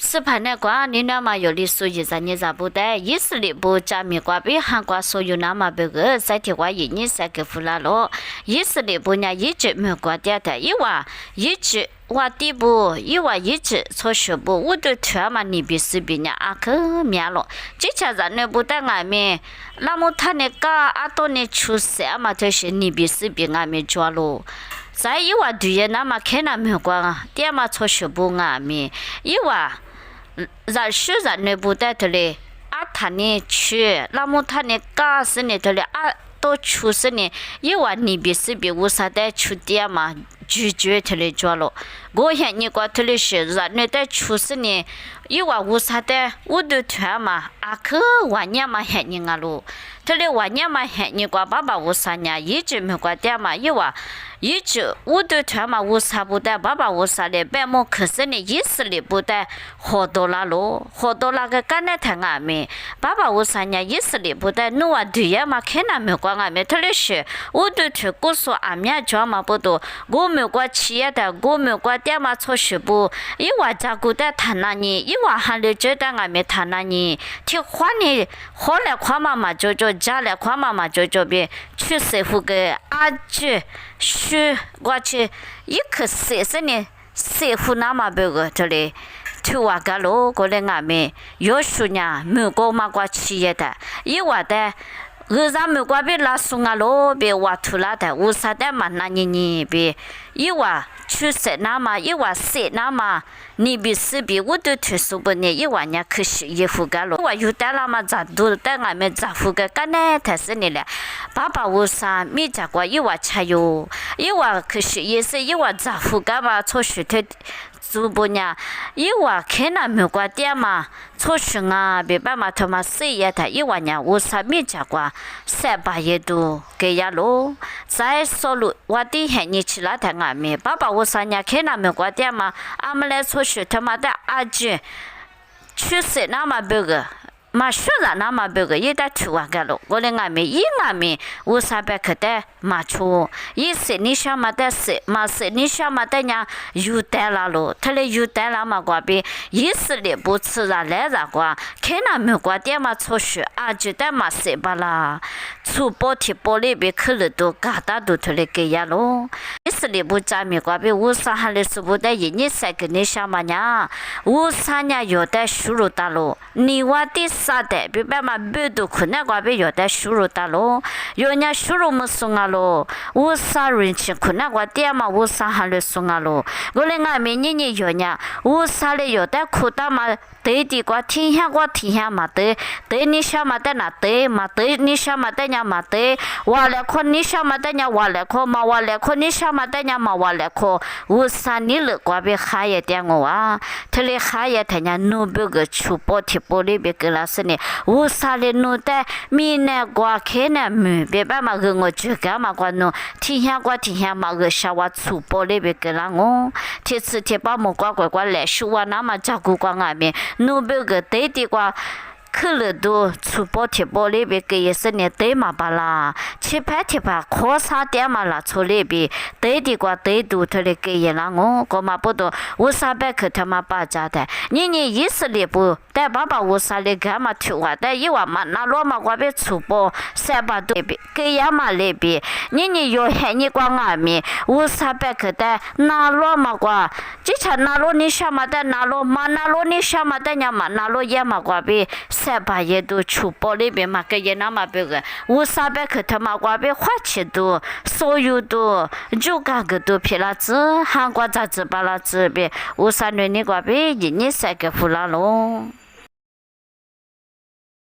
是盘那瓜，你那么有的所以在你咋不得？以色列不加米瓜比韩国所有那么别个在地瓜一年三个富拉咯，以色列不呢一直没瓜掉的，因为一直。我地步，因为一直做学步，我都听嘛你比是比呢阿克面了。这家人呢不在外面，那么他那个阿多呢出事嘛，就是你比是比外面抓咯。在因为对人那么看那没关啊，点嘛做学步外面，因为人是人呢不在这里，阿他呢去，那么他呢个是呢这里阿都出事呢，因为你比是比无啥的出点嘛。拒绝他来做了，我现你过他的是人呢在出事呢，因为无啥的，我都听嘛，阿克晚年嘛现你啊喽，他的晚年嘛现你过爸爸无啥呢，一直没过点嘛，因为一直我都听嘛无啥不得，爸爸无啥的，白么可是呢意思里不得，好多了喽，好多那个干那太俺们，爸爸无啥呢意思里不得，侬啊对呀嘛看那没关俺们，他的是我都听故说俺们家嘛不多，我。没过企业的，我没过点嘛做学不，因为照顾的谈那你，因为还了觉得俺没谈那你，听话呢，好来夸妈妈就家来夸妈妈就别去师傅个阿姐去我去一颗60呢，师傅那么别个这里。去瓦格罗过来俺们有时呢没过嘛过企业的，因为的。咱们过别拉送啊喽，别挖土拉的，乌啥的嘛那你别，一挖去谁那嘛，一挖谁那嘛，你别是别我都推说不呢，一挖呢可是衣服干了，我有的那么咋都在俺们咋服个干呢？才是你嘞，爸爸乌啥没见过一挖吃哟，一挖可是也是一挖咋服干嘛？从石头。做不呢？一话看那没过点嘛，做事啊，别把嘛他妈事业他一话呢，我啥没见过，300也都给呀喽。再说了，我的很你去了他外面，爸爸我啥呢？看那没过点嘛，俺们来做事他妈的阿姐，去世那么别个。嘛虽然那么别个也得去玩个了，我的外面一外面我啥别个的嘛出，一是你想嘛的是嘛是你想嘛的呢有得了咯，他嘞有得了嘛个别，一是嘞不吃然来然个，看那没个点嘛出去，啊就得嘛是吧啦，出包提包里边去了都嘎达都他嘞给呀咯，一是嘞不咱们个别我啥还嘞是不得一年三个你想嘛呢，我啥呢有得收入大咯，你话的。啥的，别把嘛别都困难个别有的收入大咯，有人收入没送啊咯，我啥人情困难个点嘛，我啥还来送啊咯，我嘞俺们年有呢，我啥嘞有的苦大嘛，对的个天下嘛对，对你想嘛的那对嘛对，你想嘛的呀嘛对，我来看你想嘛的呀我来看嘛，我来看你想嘛的呀嘛我来看，我啥你了个别还一点我啊，他嘞还一点呀，努别个出包提包里别个啦。是呢，我啥嘞弄的，米呢瓜开呢没，别把嘛个我就干嘛个弄，天下嘛个啥话粗包里边个啦我，天吃天把么瓜来说话那么照顾瓜俺们，弄别个对的瓜。去了都出包贴包里边个也是呢，对嘛巴啦，去拍贴吧，靠啥点嘛啦，出里边对的瓜对都他的个也啦我，干嘛不多，我啥白去他妈把家的，你意思里不，但爸爸我啥里干嘛听话的，一话嘛那罗嘛我别出包，300多边，个也嘛里边，你要喊你光外面，我啥白去的，那罗嘛瓜，之前那罗你想嘛的那罗嘛那罗你想嘛的呀嘛那罗也嘛瓜边。300也都出包里边嘛，个也那么别个，我啥别去他妈瓜边花钱多，所有多，就干个都皮了子，韩国杂志巴拉子边，我啥人你瓜边一年3个付了咯。